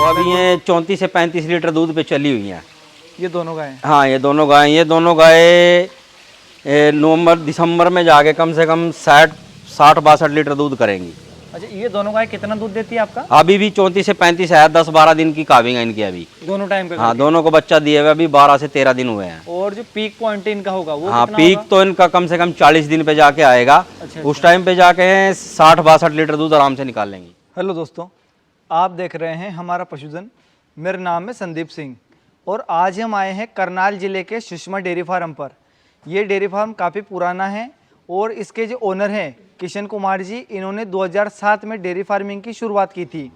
अभी ये 34 से 35 लीटर दूध पे चली हुई हैं। ये दोनों गायें? हाँ, ये दोनों गाय नवंबर दिसंबर में जाके कम से कम 60-62 लीटर दूध करेंगी। अच्छा, ये दोनों गाय कितना दूध देती है आपका? अभी भी 34 से 35 है, 10-12 दिन की काविंग है इनकी अभी, दोनों टाइम पे? हाँ, दोनों को बच्चा दिए हुए अभी 12 से 13 दिन हुए हैं। और जो पीक पॉइंट इनका होगा वो हाँ, कितना पीक होगा? तो इनका कम से कम 40 दिन पे जाके आएगा। अच्छा, उस टाइम पे जाके 60-62 लीटर दूध आराम से निकाल लेंगी। हेलो दोस्तों, आप देख रहे हैं हमारा पशुधन। मेरा नाम है संदीप सिंह और आज हम आए हैं करनाल ज़िले के सुषमा डेयरी फार्म पर। ये डेयरी फार्म काफ़ी पुराना है और इसके जो ओनर हैं किशन कुमार जी, इन्होंने 2007 में डेयरी फार्मिंग की शुरुआत की थी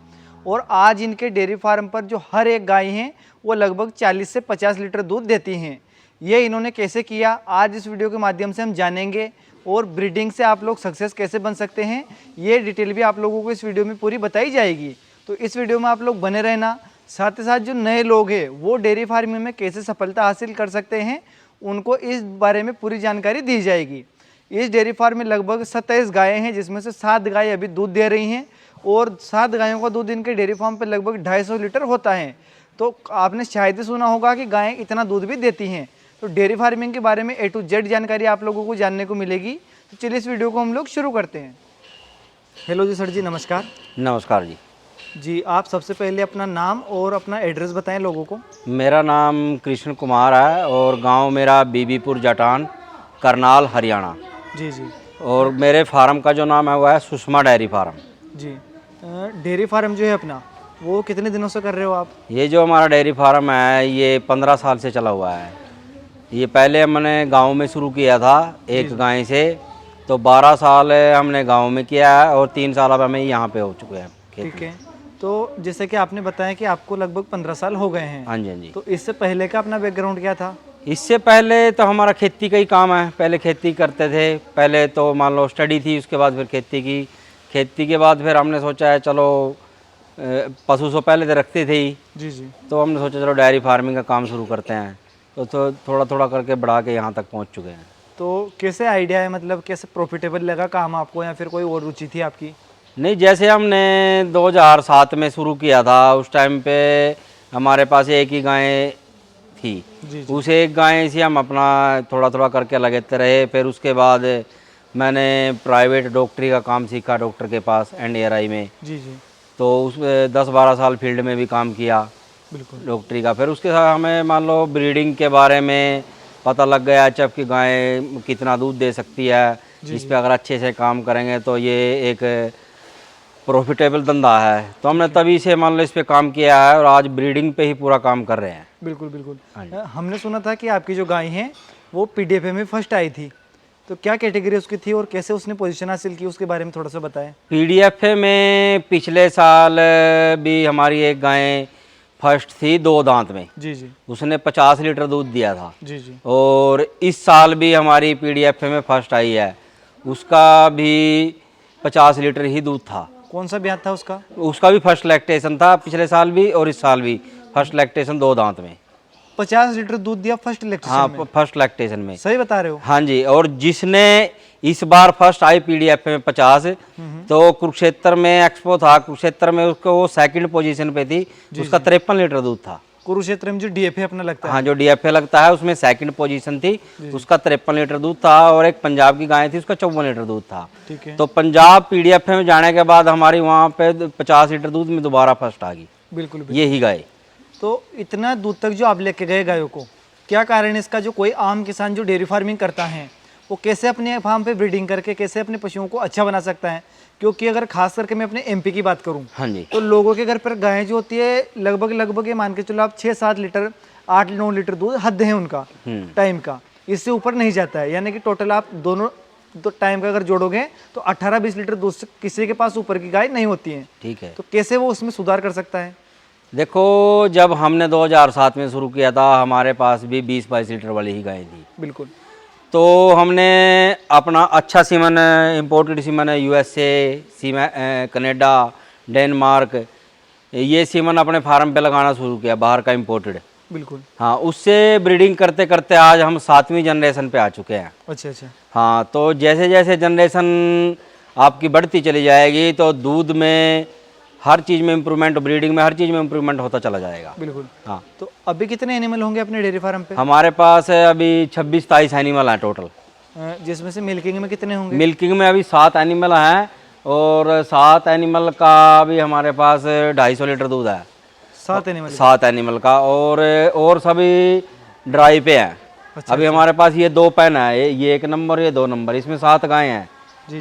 और आज इनके डेयरी फार्म पर जो हर एक गाय हैं वो लगभग 40 से 50 लीटर दूध देती हैं। ये इन्होंने कैसे किया, आज इस वीडियो के माध्यम से हम जानेंगे और ब्रीडिंग से आप लोग सक्सेस कैसे बन सकते हैं, ये डिटेल भी आप लोगों को इस वीडियो में पूरी बताई जाएगी। तो इस वीडियो में आप लोग बने रहना। साथ ही साथ जो नए लोग हैं वो डेयरी फार्मिंग में कैसे सफलता हासिल कर सकते हैं, उनको इस बारे में पूरी जानकारी दी जाएगी। इस डेयरी फार्म में लगभग 27 गायें हैं, जिसमें से 7 गायें अभी दूध दे रही हैं और 7 गायों का दूध इनके डेयरी फार्म पर लगभग 250 लीटर होता है। तो आपने शायद ही सुना होगा कि गायें इतना दूध भी देती हैं। तो डेयरी फार्मिंग के बारे में A to Z जानकारी आप लोगों को जानने को मिलेगी। तो चलिए इस वीडियो को हम लोग शुरू करते हैं। हेलो जी सर जी, नमस्कार। नमस्कार जी। जी, आप सबसे पहले अपना नाम और अपना एड्रेस बताएं लोगों को। मेरा नाम कृष्ण कुमार है और गांव मेरा बीबीपुर जटान, करनाल, हरियाणा। जी जी। और मेरे फार्म का जो नाम है वो है सुषमा डेयरी फार्म। जी, डेयरी फार्म जो है अपना वो कितने दिनों से कर रहे हो आप? ये जो हमारा डेयरी फार्म है ये 15 साल से चला हुआ है। ये पहले हमने गांव में शुरू किया था एक गाय से, तो 12 साल हमने गांव में किया है और 3 साल अब हमें यहाँ पे हो चुके हैं। ठीक है, तो जैसे कि आपने बताया कि आपको लगभग 15 साल हो गए हैं। हाँ जी, हाँ जी। तो इससे पहले का अपना बैकग्राउंड क्या था? इससे पहले तो हमारा खेती का ही काम है, पहले खेती करते थे। पहले तो मान लो स्टडी थी, उसके बाद फिर खेती की। खेती के बाद फिर हमने सोचा है चलो पशु तो पहले तो रखते थे ही, जी जी। तो हमने सोचा चलो डेयरी फार्मिंग का काम शुरू करते हैं। तो थोड़ा थोड़ा करके बढ़ा के यहाँ तक पहुँच चुके हैं। तो कैसे आइडिया है, मतलब कैसे प्रॉफिटेबल लगा काम आपको या फिर कोई और रुचि थी आपकी? नहीं, जैसे हमने 2007 में शुरू किया था, उस टाइम पे हमारे पास एक ही गाय थी। जी जी। उस एक गाय से हम अपना थोड़ा थोड़ा करके लगते रहे। फिर उसके बाद मैंने प्राइवेट डॉक्टरी का काम सीखा डॉक्टर के पास NDRI में। जी जी। तो उसमें 10-12 साल फील्ड में भी काम किया बिल्कुल। डॉक्टरी का। फिर उसके साथ हमें मान लो ब्रीडिंग के बारे में पता लग गया, जब कि गाय कितना दूध दे सकती है, इस पर अगर अच्छे से काम करेंगे तो ये एक प्रॉफिटेबल धंधा है। तो हमने तभी से मान लो इस पे काम किया है और आज ब्रीडिंग पे ही पूरा काम कर रहे हैं। बिल्कुल बिल्कुल। हमने सुना था कि आपकी जो गाय है वो PDFA में फर्स्ट आई थी, तो क्या कैटेगरी उसकी थी और कैसे उसने पोजीशन हासिल की, उसके बारे में थोड़ा सा बताएं। PDFA में पिछले साल भी हमारी एक गाय फर्स्ट थी 2 दांत में। जी जी। उसने 50 लीटर दूध दिया था। जी जी। और इस साल भी हमारी PDFA में फर्स्ट आई है, उसका भी 50 लीटर ही दूध था। कौन सा ब्याज था उसका? उसका भी फर्स्ट लैक्टेशन था, पिछले साल भी और इस साल भी फर्स्ट लैक्टेशन 2 दांत में। 50 लीटर दूध दिया फर्स्ट लैक्टेशन हाँ, में? फर्स्ट लैक्टेशन में। सही बता रहे हो? हाँ जी। और जिसने इस बार फर्स्ट आई PDFA में 50, तो कुरुक्षेत्र में एक्सपो था, कुरुक्षेत्र में उसको वो सेकंड पोजीशन पे थी, उसका 53 लीटर दूध था। कुरुक्षेत्र में जो DFA अपना लगता है? हाँ, जो DFA लगता है उसमें सेकंड पोजीशन थी, उसका 53 लीटर दूध था। और एक पंजाब की गाय थी, उसका 54 लीटर दूध था। ठीक है। तो पंजाब PDFA में जाने के बाद हमारी वहाँ पे 50 लीटर दूध में दोबारा फर्स्ट आ गई। बिल्कुल। ये ही गाय। तो इतना दूध तक जो आप लेके गए गायों को, क्या कारण है इसका? जो कोई आम किसान जो डेयरी फार्मिंग करता है वो कैसे अपने फार्म पे ब्रीडिंग करके कैसे अपने पशुओं को अच्छा बना सकता है? क्योंकि अगर खास करके मैं अपने MP की बात करूं, हाँ जी, तो लोगों के घर पर गायें जो होती है लगभग ये मान के चलो आप 6-7 लीटर 8-9 लीटर दूध हद है उनका टाइम का, इससे ऊपर नहीं जाता है। यानी कि टोटल आप दोनों तो टाइम का अगर जोड़ोगे तो 18-20 लीटर दूध से किसी के पास ऊपर की गाय नहीं होती है। ठीक है। तो कैसे वो उसमें सुधार कर सकता है? देखो, जब हमने 2007 में शुरू किया था हमारे पास भी 20-22 लीटर वाली ही गाय थी। बिल्कुल। तो हमने अपना अच्छा सीमन, इम्पोर्टेड सीमन है, USA, सीमन कनाडा, डेनमार्क, ये सीमन अपने फार्म पे लगाना शुरू किया, बाहर का इम्पोर्टेड। बिल्कुल। हाँ, उससे ब्रीडिंग करते करते आज हम 7वीं जनरेशन पे आ चुके हैं। अच्छा अच्छा। हाँ, तो जैसे जैसे जनरेशन आपकी बढ़ती चली जाएगी तो दूध में हर चीज़ में इम्प्रूवमेंट, ब्रीडिंग में हर चीज़ में इम्प्रूवमेंट होता चला जाएगा। बिल्कुल। हाँ, तो अभी कितने एनिमल होंगे अपने डेयरी फार्म पे? हमारे पास है अभी 26-27 एनिमल हैं टोटल। जिसमें से मिल्किंग में कितने होंगे? मिल्किंग में अभी 7 एनिमल हैं, और 7 एनिमल का भी हमारे पास 250 लीटर दूध है। 7 एनिमल? 7 एनिमल का, और सभी ड्राई पे हैं। अच्छा, अभी हमारे पास ये 2 पेन है, ये 1 नंबर, ये 2 नंबर, इसमें 7 गायें हैं।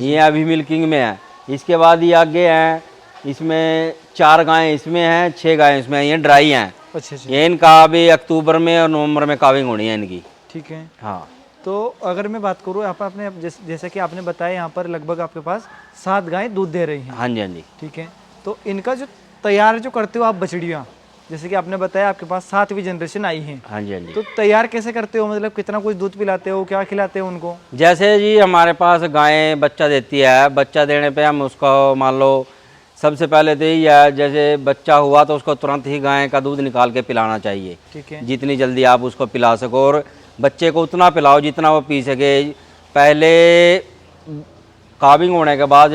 ये अभी मिल्किंग में है। इसके बाद ये आगे हैं, इसमें 4 गायें इसमें हैं, 6 गायें इसमें हैं, ये ड्राई हैं। अच्छा अच्छा, ये इनका अभी अक्टूबर में और नवंबर में काविंग होनी है इनकी। ठीक है। हाँ, तो अगर मैं बात करूँ यहाँ पर आपने जैसे कि आपने बताया यहाँ पर लगभग आपके पास 7 गायें दूध दे रही हैं। हाँ जी, हाँ जी। ठीक है। तो इनका जो तैयार जो करते हो आप बछड़ियाँ, जैसे कि आपने बताया आपके पास 7वीं जनरेशन आई है, हाँ जी, हाँ जी। तो तैयार कैसे करते हो? मतलब कितना कुछ दूध पिलाते हो, क्या खिलाते हो उनको? जैसे जी हमारे पास गायें बच्चा देती है, बच्चा देने पे हम उसको मान लो सबसे पहले तो यही है, जैसे बच्चा हुआ तो उसको तुरंत ही गाय का दूध निकाल के पिलाना चाहिए। ठीक है। जितनी जल्दी आप उसको पिला सको, और बच्चे को उतना पिलाओ जितना वो पी सके। पहले काविंग होने के बाद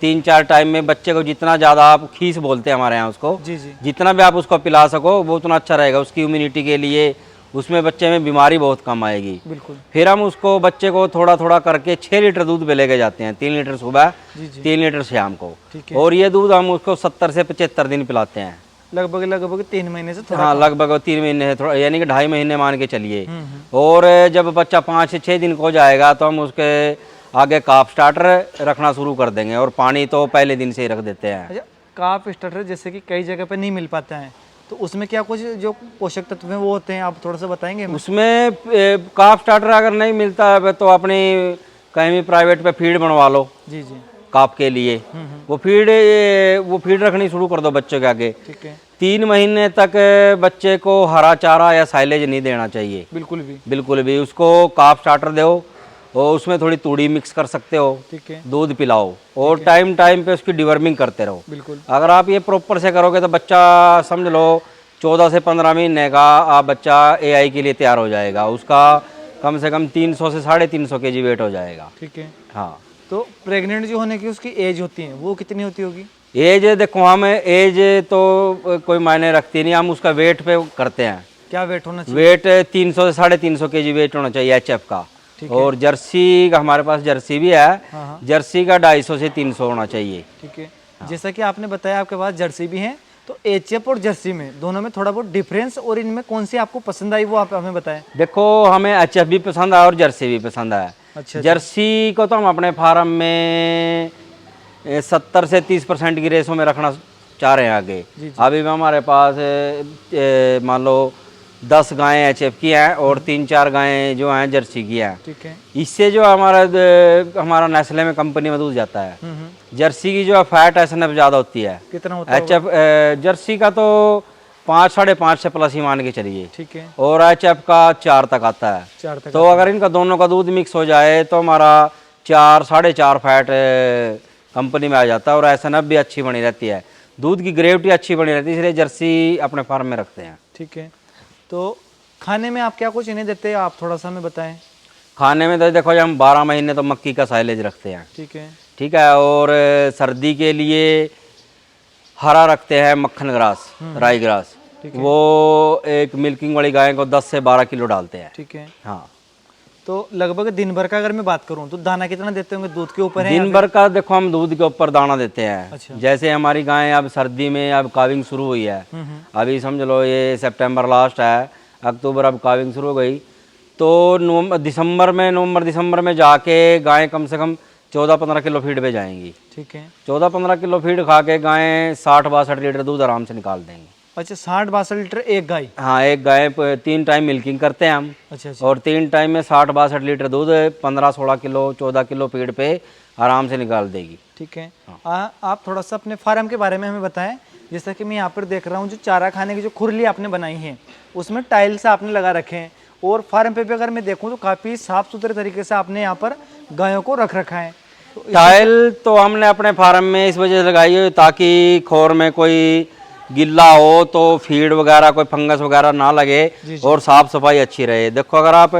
3-4 टाइम में बच्चे को जितना ज़्यादा आप खीस बोलते हैं हमारे यहाँ उसको, जी जी, जितना भी आप उसको पिला सको वो उतना अच्छा रहेगा उसकी इम्यूनिटी के लिए। उसमें बच्चे में बीमारी बहुत कम आएगी। बिल्कुल। फिर हम उसको बच्चे को थोड़ा थोड़ा करके 6 लीटर दूध पे लेके जाते हैं। 3 लीटर सुबह, जी जी, 3 लीटर शाम को। ठीक है। और ये दूध हम उसको 70 से 75 दिन पिलाते हैं। लगभग 3 महीने से थोड़ा हाँ, लगभग 3 महीने है, थोड़ा यानी कि 2.5 महीने मान के चलिए। हम्म। और जब बच्चा 5 से 6 दिन को जाएगा तो हम उसके आगे काफ स्टार्टर रखना शुरू कर देंगे, और पानी तो पहले दिन से ही रख देते हैं। अच्छा, काफ स्टार्टर जैसे कि कई जगह पे नहीं मिल पाता है, तो उसमें क्या कुछ जो पोषक तत्व हैं वो होते हैं, आप थोड़ा सा बताएंगे हमें? उसमें काफ स्टार्टर अगर नहीं मिलता है तो अपनी कहीं भी प्राइवेट पे फीड बनवा लो जी जी, काफ के लिए। वो फीड रखनी शुरू कर दो बच्चों के आगे। ठीक है। 3 महीने तक बच्चे को हरा चारा या साइलेज नहीं देना चाहिए, बिल्कुल भी। बिल्कुल भी। उसको काफ स्टार्टर दो, और उसमें थोड़ी तूड़ी मिक्स कर सकते हो, ठीक है। दूध पिलाओ, और टाइम टाइम पे उसकी डिवर्मिंग करते रहो। बिल्कुल। अगर आप ये प्रॉपर से करोगे तो बच्चा समझ लो 14 से 15 महीने का आप बच्चा एआई के लिए तैयार हो जाएगा। उसका कम से कम 300 से 350 केजी वेट हो जाएगा। ठीक है। हाँ। तो प्रेग्नेंट जो होने की उसकी एज होती है वो कितनी होती होगी? एज देखो, हम एज तो कोई मायने रखती नहीं, हम उसका वेट पे करते हैं। क्या वेट होना चाहिए? वेट 300 से 350 केजी वेट होना चाहिए एचएफ का। और जर्सी का, हमारे पास जर्सी भी है, हाँ। जर्सी का 250 से 300 होना चाहिए। ठीक है। जैसा कि आपने बताया आपके पास जर्सी भी है, तो एचएफ और जर्सी में दोनों में थोड़ा बहुत डिफरेंस, और इनमें कौन सी आपको पसंद आई वो आप हमें बताएं। देखो, हमें एचएफ भी पसंद है और जर्सी भी पसंद है। अच्छा। जर्सी को तो हम अपने फार्म में 70 से 30% की रेशो में रखना चाह रहे हैं आगे। अभी भी हमारे पास मान लो 10 गायें एचएफ की हैं और 3-4 गायें जो हैं जर्सी की हैं। ठीक है। इससे जो हमारा नेस्ले में कंपनी में दूध जाता है, जर्सी की जो फैट एसएनएफ ज़्यादा होती है। कितना होता है? एचएफ जर्सी का तो 5-5.5 से प्लस ही मान के चलिए। ठीक है। और एचएफ का 4 तक आता है। 4 तक। तो अगर इनका दोनों का दूध मिक्स हो जाए तो हमारा 4-4.5 फैट कंपनी में आ जाता है, और एसएनएफ भी अच्छी बनी रहती है, दूध की ग्रेविटी अच्छी बनी रहती है, इसलिए जर्सी अपने फार्म में रखते हैं। ठीक है। तो खाने में आप क्या कुछ इन्हें देते हैं, आप थोड़ा सा हमें बताएं। खाने में तो देखो जी, हम 12 महीने तो मक्की का साइलेज रखते हैं। ठीक है। ठीक है। और सर्दी के लिए हरा रखते हैं मक्खन ग्रास, राई ग्रास। वो एक मिल्किंग वाली गाय को 10 से 12 किलो डालते हैं। ठीक है। हाँ। तो लगभग दिन भर का अगर मैं बात करूं तो दाना कितना देते होंगे? दूध के ऊपर है? दिन भर का देखो, हम दूध के ऊपर दाना देते हैं। अच्छा। जैसे हमारी गाय अब सर्दी में अब काविंग शुरू हुई है, अभी समझ लो ये सितंबर लास्ट है, अक्टूबर अब काविंग शुरू हो गई, तो नवंबर दिसंबर में जाके गायें कम से कम 14-15 किलो फीड पे जाएंगी। ठीक है। 14-15 किलो फीड खा के गायें 60-62 लीटर दूध आराम से निकाल देंगी। अच्छा, 60-62 लीटर एक गाय? हाँ, एक गाय 3 टाइम मिल्किंग करते हैं हम। अच्छा अच्छा। और 3 टाइम में 60-62 लीटर दूध 15-16 किलो 14 किलो फीड पे आराम से निकाल देगी। ठीक है। आप थोड़ा सा अपने फार्म के बारे में हमें बताएं। जैसा कि मैं यहाँ पर देख रहा हूँ जो चारा खाने की जो खुरली आपने बनाई है उसमें टाइल्स आपने लगा रखे हैं, और फार्म पे भी अगर मैं देखूँ तो काफ़ी साफ सुथरे तरीके से आपने यहाँ पर गायों को रख रखा है। टाइल तो हमने अपने फार्म में इस वजह से लगाई है ताकि खोर में कोई गिल्ला हो तो फीड वगैरह कोई फंगस वगैरह ना लगे और साफ सफाई अच्छी रहे। देखो, अगर आप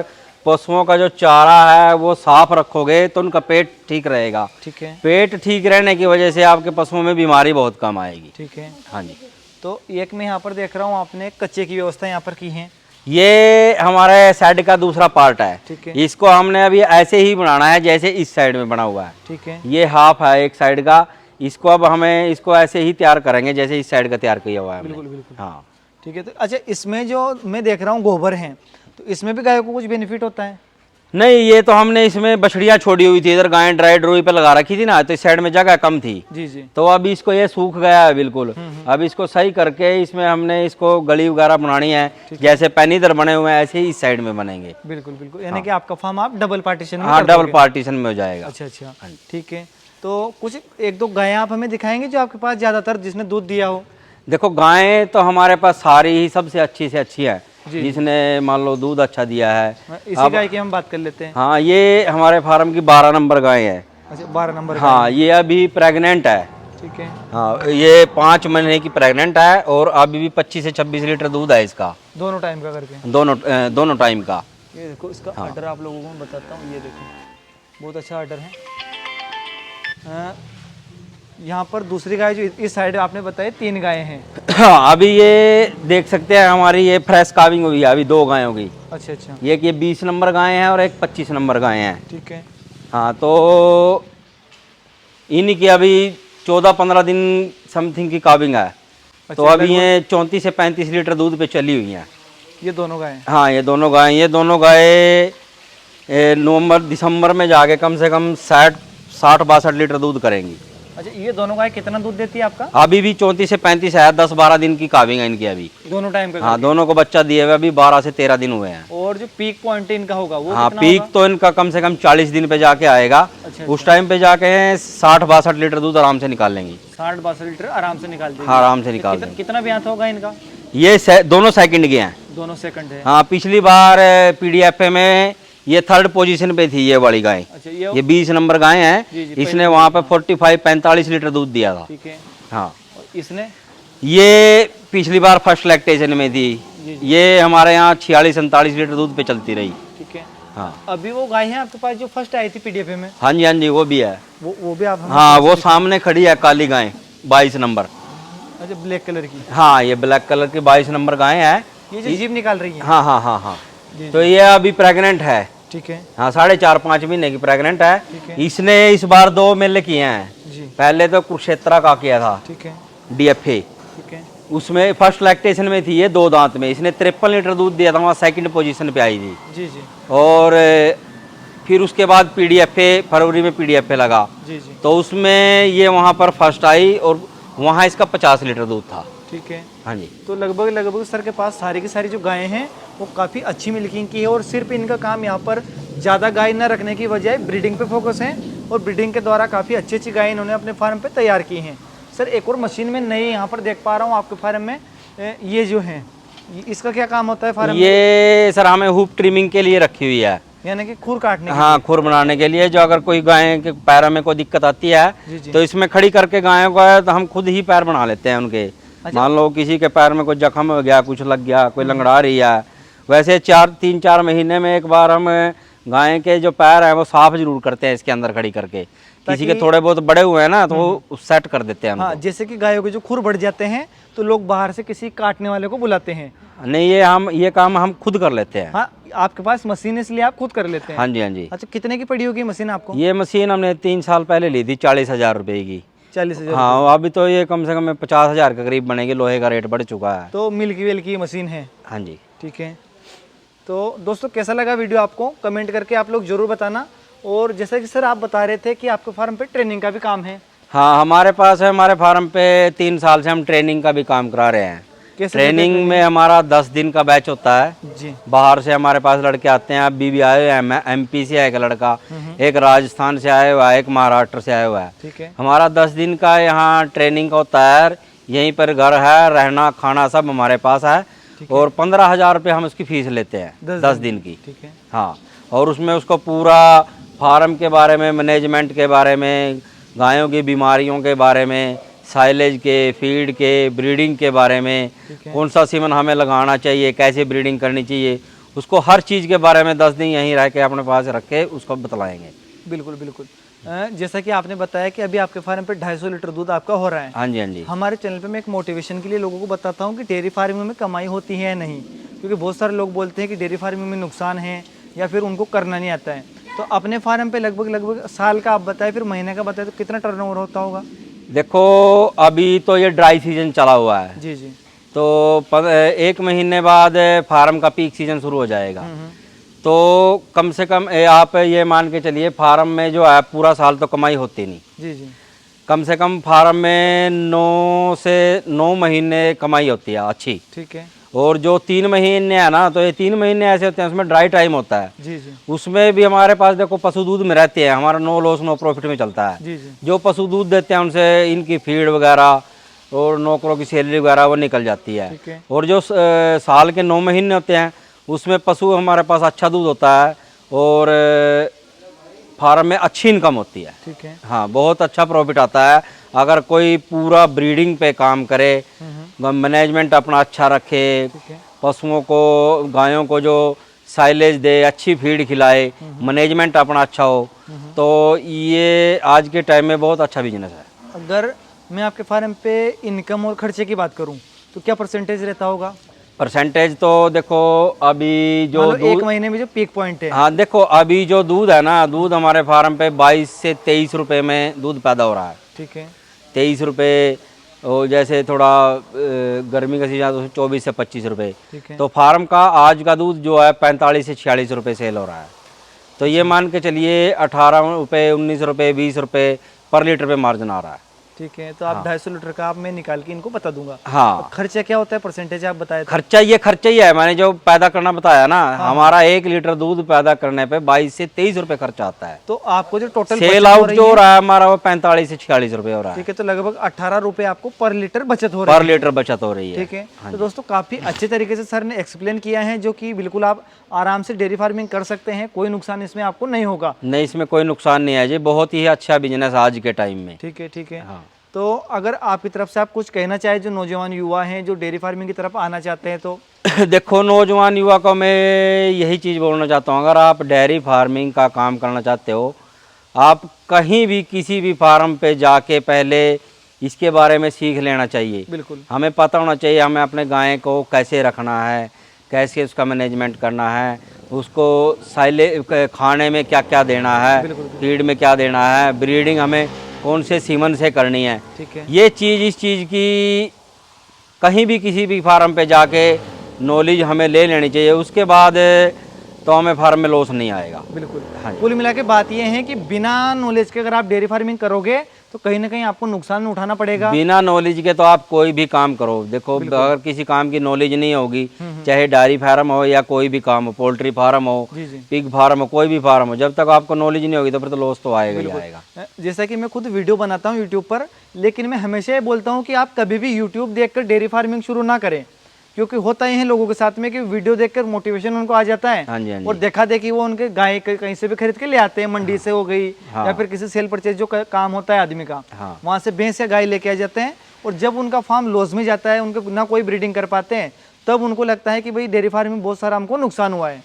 पशुओं का जो चारा है वो साफ रखोगे तो उनका पेट ठीक रहेगा। ठीक है। पेट ठीक रहने की वजह से आपके पशुओं में बीमारी बहुत कम आएगी। ठीक है। हाँ जी। तो एक मैं यहाँ पर देख रहा हूँ आपने कच्चे की व्यवस्था यहाँ पर की है। ये हमारे साइड का दूसरा पार्ट है। ठीक है। इसको हमने अभी ऐसे ही बनाना है जैसे इस साइड में बना हुआ है। ठीक है। ये हाफ है एक साइड का, इसको अब हमें इसको ऐसे ही तैयार करेंगे जैसे इस साइड का तैयार किया हुआ है हमने। बिल्कुल बिल्कुल। हाँ ठीक है। तो अच्छा, इसमें जो मैं देख रहा हूँ गोबर है, तो इसमें भी गायों को कुछ बेनिफिट होता है? नहीं, ये तो हमने इसमें बछड़ियाँ छोड़ी हुई थी, इधर गायें ड्राई ड्रोई पे लगा रखी थी ना, तो इस साइड में जगह कम थी। जी जी। तो अभी इसको ये सूख गया है बिल्कुल। अब इसको सही करके इसमें हमने इसको गली वगैरह बनानी है, जैसे पैनीदर बने हुए हैं ऐसे ही इस साइड में बनेंगे। बिल्कुल बिल्कुल। यानी कि आपका फार्म आप डबल पार्टीशन में हाँ, कर डबल दोगे। पार्टीशन में हो जाएगा। अच्छा अच्छा, ठीक है। तो कुछ एक दो गायें आप हमें दिखाएंगे जो आपके पास ज्यादातर जिसने दूध दिया हो? देखो, गायें तो हमारे पास सारी ही सबसे अच्छी से अच्छी है, जिसने मान लो दूध अच्छा दिया है। इसी गाय की हम बात कर लेते हैं। हाँ, ये हमारे फार्म की 12 नंबर गाय है। अच्छा, 12 नंबर। हाँ, ये अभी प्रेग्नेंट है। ठीक है। हाँ, ये 5 महीने की प्रेग्नेंट है और अभी भी 25 से 26 लीटर दूध है इसका, दोनों टाइम का करके? दोनों टाइम का। ये देखो इसका ऑर्डर आप लोगों को मैं बताता हूँ। ये देखो बहुत अच्छा ऑर्डर है। यहाँ पर दूसरी गाय जो इस साइड आपने बताया 3 गायें हैं। हाँ, अभी ये देख सकते हैं हमारी ये फ्रेश काविंग हुई है, अभी 2 गायें होगी। अच्छा अच्छा। ये 20 नंबर गायें हैं और एक 25 नंबर गायें हैं। ठीक है। हाँ, तो इन्हीं की अभी 14-15 दिन समथिंग की काविंग है। तो अभी ये 34 से 35 लीटर दूध पे चली हुई हैं ये दोनों गायें? हाँ, ये दोनों गायें नवंबर दिसंबर में जाके कम से कम 60-62 लीटर दूध करेंगी। अच्छा, ये दोनों गाय कितना दूध देती है आपका? अभी भी 34 से 35 है, 10-12 दिन की काविंग है इनकी अभी। दोनों टाइम का? हाँ, दोनों को बच्चा दिए हुए अभी 12 से 13 दिन हुए हैं। और जो पीक पॉइंट इनका होगा वो हाँ, कितना पीक होगा? तो इनका कम से कम 40 दिन पे जाके आएगा। अच्छा, उस टाइम पे जाके 60-62 लीटर दूध आराम से निकाल लेंगी। 60-62 लीटर आराम से निकाल देंगे? हाँ, आराम से निकाल देंगे। कितना ब्यात होगा इनका? ये दोनों सेकंड के हैं। दोनों सेकंड है? हाँ, पिछली बार पीडीएफ में ये 3rd पोजीशन पे थी ये वाली गाय। अच्छा, ये 20 नंबर गाय है। इसने वहाँ पे 45-45 लीटर दूध दिया था। ठीक है। हाँ, और इसने? ये पिछली बार फर्स्ट लैक्टेशन में थी। ये हमारे यहाँ 46-47 लीटर दूध पे चलती रही। ठीक है। हाँ, अभी वो गाय है आपके पास जो फर्स्ट आई थी पीडीएफ में? हाँ जी, हाँ जी, वो भी है। वो भी आप हमें? हाँ, वो सामने खड़ी है काली गाय 22 नंबर। अच्छा, ब्लैक कलर की? हाँ, ये ब्लैक कलर की 22 नंबर गाय है। ये जो जीभ निकाल रही है? हाँ हाँ हाँ हाँ। तो ये अभी प्रेग्नेंट है। ठीक है। हाँ, 4.5-5 महीने की प्रेग्नेंट है। ठीक है। इसने इस बार 2 मेले किए हैं जी। पहले तो कुरुक्षेत्रा का किया था। ठीक है। डीएफए, ठीक है। उसमें फर्स्ट लैक्टेशन में थी ये 2 दांत में। इसने 53 लीटर दूध दिया था, वहाँ 2nd पोजीशन पे आई थी। जी जी। और फिर उसके बाद पीडीएफए, फरवरी में पीडीएफए लगा। जी जी। तो उसमें ये वहाँ पर फर्स्ट आई और वहाँ इसका 50 लीटर दूध था। ठीक है। हाँ जी। तो लगभग सर के पास सारी की सारी जो गायें हैं वो काफ़ी अच्छी मिल्किंग की है, और सिर्फ इनका काम यहाँ पर ज़्यादा गाय न रखने की बजाय ब्रीडिंग पे फोकस है, और ब्रीडिंग के द्वारा काफ़ी अच्छी अच्छी गायें इन्होंने अपने फार्म पे तैयार की हैं। सर, एक और मशीन में नई यहाँ पर देख पा रहा हूँ आपके फार्म में, ये जो है इसका क्या काम होता है फार्म में? ये सर हमें हुप ट्रिमिंग के लिए रखी हुई है, यानी कि खुर काटने के? हाँ, खुर बनाने के लिए। जो अगर कोई गाय के पैरों में कोई दिक्कत आती है तो इसमें खड़ी करके गायों को तो हम खुद ही पैर बना लेते हैं उनके। मान लो किसी के पैर में कोई जख्म हो गया, कुछ लग गया, कोई लंगड़ा रही है, वैसे 3-4 महीने में एक बार हम गाय के जो पैर हैं वो साफ जरूर करते हैं इसके अंदर खड़ी करके। किसी के थोड़े बहुत बड़े हुए हैं ना तो वो सेट कर देते हैं। हाँ, जैसे कि गायों के जो खुर बढ़ जाते हैं तो लोग बाहर से किसी काटने वाले को बुलाते हैं। नहीं, ये काम हम खुद कर लेते हैं। हाँ, आपके पास मशीन इसलिए आप खुद कर लेते हैं? हाँ जी, हाँ जी। अच्छा, कितने की पड़ी होगी मशीन आपको? ये मशीन हमने 3 साल पहले ली थी 40,000 रुपए की। 40,000? हाँ, अभी तो ये कम से कम 50,000 के करीब बनेगी, लोहे का रेट बढ़ चुका है। तो मिल्की वेल की मशीन है? हाँ जी। ठीक है। तो दोस्तों, कैसा लगा वीडियो आपको कमेंट करके आप लोग जरूर बताना। और जैसा कि सर आप बता रहे थे कि आपके फार्म पे ट्रेनिंग का भी काम है? हाँ, हमारे पास है, हमारे फार्म पे 3 साल से हम ट्रेनिंग का भी काम करा रहे हैं। ट्रेनिंग में हमारा 10 दिन का बैच होता है जी। बाहर से हमारे पास लड़के आते हैं। अभी भी आए हुए हैं, MP से है एक लड़का, एक राजस्थान से आया हुआ है, एक महाराष्ट्र से आया हुआ है। ठीक है। हमारा 10 दिन का यहाँ ट्रेनिंग का होता है। यहीं पर घर है, रहना खाना सब हमारे पास है। और 15,000 रुपये हम उसकी फीस लेते हैं 10 दिन की। ठीक है। हाँ, और उसमें उसको पूरा फार्म के बारे में, मैनेजमेंट के बारे में, गायों की बीमारियों के बारे में, साइलेज के, फीड के, ब्रीडिंग के बारे में, कौन सा सीमन हमें लगाना चाहिए, कैसे ब्रीडिंग करनी चाहिए, उसको हर चीज़ के बारे में 10 दिन यहीं रह के अपने पास रख के उसको बतलाएंगे। बिल्कुल बिल्कुल। जैसा कि आपने बताया कि अभी आपके फार्म पे 250 लीटर दूध आपका हो रहा है। हाँ जी, हाँ जी। हमारे चैनल पे मैं एक मोटिवेशन के लिए लोगों को बताता हूँ कि डेयरी फार्मिंग में कमाई होती है या नहीं, क्योंकि बहुत सारे लोग बोलते हैं कि डेयरी फार्मिंग में नुकसान है या फिर उनको करना नहीं आता है। तो अपने फार्म पे लगभग साल का आप बताएं, फिर महीने का बताएं, तो कितना टर्नओवर होता होगा? देखो अभी तो ये ड्राई सीजन चला हुआ है, जी जी। तो 1 महीने बाद फार्म का पीक सीजन शुरू हो जाएगा। तो कम से कम आप ये मान के चलिए फार्म में जो है पूरा साल तो कमाई होती नहीं। जी जी। कम से कम फार्म में 9 से 9 महीने कमाई होती है अच्छी। ठीक है। और जो 3 महीने है ना, तो ये 3 महीने ऐसे होते हैं उसमें ड्राई टाइम होता है। जी जी। उसमें भी हमारे पास देखो पशु दूध में रहते हैं, हमारा नो लॉस नो प्रॉफिट में चलता है। जी जी। जो पशु दूध देते हैं उनसे इनकी फीड वगैरह और नौकरों की सैलरी वगैरह वो निकल जाती है। ठीक है। और जो साल के 9 महीने होते हैं उसमें पशु हमारे पास अच्छा दूध होता है और फार्म में अच्छी इनकम होती है। ठीक है। हाँ, बहुत अच्छा प्रॉफिट आता है अगर कोई पूरा ब्रीडिंग पे काम करे, मैनेजमेंट अपना अच्छा रखे, ठीक है। पशुओं को गायों को जो साइलेज दे, अच्छी फीड खिलाए, मैनेजमेंट अपना अच्छा हो, तो ये आज के टाइम में बहुत अच्छा बिजनेस है। अगर मैं आपके फार्म पे इनकम और खर्चे की बात करूं तो क्या परसेंटेज रहता होगा? परसेंटेज तो देखो अभी जो मान लो एक महीने में जो पीक पॉइंट है। हाँ देखो अभी जो दूध है ना, दूध हमारे फार्म पे 22 से 23 रुपए में दूध पैदा हो रहा है। ठीक है। 23 रुपये, और जैसे थोड़ा गर्मी का सीजन तो 24 से 25 रुपये। ठीक है। तो फार्म का आज का दूध जो है 45 से 46 रुपये सेल हो रहा है। तो ये मान के चलिए 18 रुपये, 19 रुपये, 20 रुपये पर लीटर पे मार्जिन आ रहा है। ठीक है। तो आप 250 लीटर का आप मैं निकाल के इनको बता दूंगा। हाँ, खर्चा क्या होता है, परसेंटेज आप बताए थे? खर्चा ही है, मैंने जो पैदा करना बताया ना, हमारा 1 लीटर दूध पैदा करने पे 22 से 23 रुपये खर्चा आता है। तो आपको जो टोटल सेल आउट जो हो रहा है हमारा वो 45 से 46 रुपये हो रहा है। ठीक है। तो लगभग 18 रुपए आपको पर लीटर बचत हो रही पर लीटर बचत हो रही है। ठीक है। तो दोस्तों काफी अच्छे तरीके से सर ने एक्सप्लेन किया है, जो कि बिल्कुल आप आराम से डेयरी फार्मिंग कर सकते हैं, कोई नुकसान इसमें आपको नहीं होगा। नहीं, इसमें कोई नुकसान नहीं है जी, बहुत ही अच्छा बिजनेस आज के टाइम में। ठीक है। ठीक है। हाँ। तो अगर आपकी तरफ से आप कुछ कहना चाहे जो नौजवान युवा हैं जो डेयरी फार्मिंग की तरफ आना चाहते हैं तो? देखो नौजवान युवा को मैं यही चीज़ बोलना चाहता हूँ, अगर आप डेयरी फार्मिंग का काम करना चाहते हो, आप कहीं भी किसी भी फार्म पे जाके पहले इसके बारे में सीख लेना चाहिए। बिल्कुल। हमें पता होना चाहिए हमें अपने गाय को कैसे रखना है, कैसे उसका मैनेजमेंट करना है, उसको खाने में क्या क्या देना है, फीड में क्या देना है, ब्रीडिंग हमें कौन से सीमन से करनी है। ठीक है। ये चीज़ इस चीज़ की कहीं भी किसी भी फार्म पे जाके नॉलेज हमें ले लेनी चाहिए, उसके बाद तो हमें फार्म में लॉस नहीं आएगा। बिल्कुल। हाँ। कुल मिला के बात ये है कि बिना नॉलेज के अगर आप डेयरी फार्मिंग करोगे तो कहीं ना कहीं आपको नुकसान उठाना पड़ेगा। बिना नॉलेज के तो आप कोई भी काम करो, देखो अगर किसी काम की नॉलेज नहीं होगी, चाहे डेयरी फार्म हो या कोई भी काम हो, पोल्ट्री फार्म हो, जी जी। पिग फार्म हो, कोई भी फार्म हो, जब तक आपको नॉलेज नहीं होगी तो फिर तो लॉस तो आएगा ही आएगा। जैसा कि मैं खुद वीडियो बनाता हूँ यूट्यूब पर, लेकिन मैं हमेशा ये बोलता हूँ कि आप कभी भी यूट्यूब देखकर डेयरी फार्मिंग शुरू ना करें, क्योंकि होता ही है लोगों के साथ में कि वीडियो देखकर मोटिवेशन उनको आ जाता है। हाँ जी, हाँ जी। और देखा देखी वो उनके गाय कहीं से भी खरीद के ले आते हैं, मंडी से हो गई या फिर किसी सेल परचेज जो काम होता है आदमी का, वहां से भैंस या गाय लेके आ जाते हैं। और जब उनका फार्म लॉस में जाता है, उनके ना कोई ब्रीडिंग कर पाते हैं, तब उनको लगता है कि भाई डेयरी फार्म में बहुत सारा हमको नुकसान हुआ है।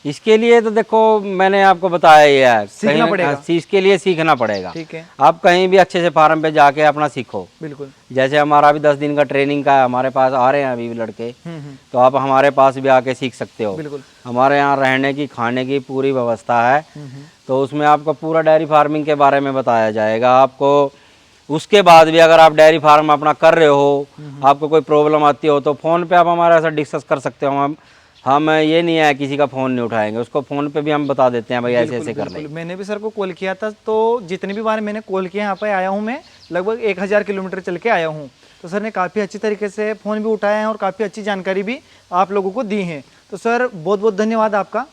इसके लिए तो देखो मैंने आपको बताया ही है, सीखना पड़ेगा। इसके लिए सीखना पड़ेगा। ठीक है। आप कहीं भी अच्छे से फार्म पे जाके अपना सीखो। बिल्कुल। जैसे हमारा अभी 10 दिन का ट्रेनिंग का है, हमारे पास आ रहे हैं अभी भी लड़के, तो आप हमारे पास भी आके सीख सकते हो। बिल्कुल। हमारे यहाँ रहने की खाने की पूरी व्यवस्था है, तो उसमें आपको पूरा डेयरी फार्मिंग के बारे में बताया जाएगा। आपको उसके बाद भी अगर आप डेयरी फार्म अपना कर रहे हो, आपको कोई प्रॉब्लम आती हो, तो फ़ोन पे आप हमारे साथ डिस्कस कर सकते हो। हम ये नहीं है किसी का फ़ोन नहीं उठाएंगे, उसको फ़ोन पे भी हम बता देते हैं भाई ऐसे ऐसे कर ले। मैंने भी सर को कॉल किया था, तो जितनी भी बार मैंने कॉल किया यहाँ पे आया हूँ मैं, लगभग 1000 किलोमीटर चल के आया हूँ। तो सर ने काफ़ी अच्छी तरीके से फ़ोन भी उठाया है और काफ़ी अच्छी जानकारी भी आप लोगों को दी है। तो सर बहुत बहुत धन्यवाद आपका।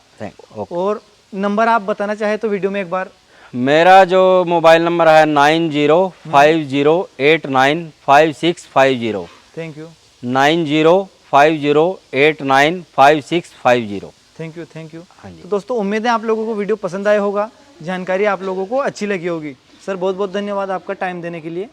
और नंबर आप बताना चाहे तो वीडियो में एक बार। मेरा जो मोबाइल नंबर है 9050895650। Thank you. 9050895650। Thank you. Thank you. हाँ जी। तो दोस्तों उम्मीद है आप लोगों को वीडियो पसंद आया होगा, जानकारी आप लोगों को अच्छी लगी होगी। सर बहुत बहुत धन्यवाद आपका टाइम देने के लिए।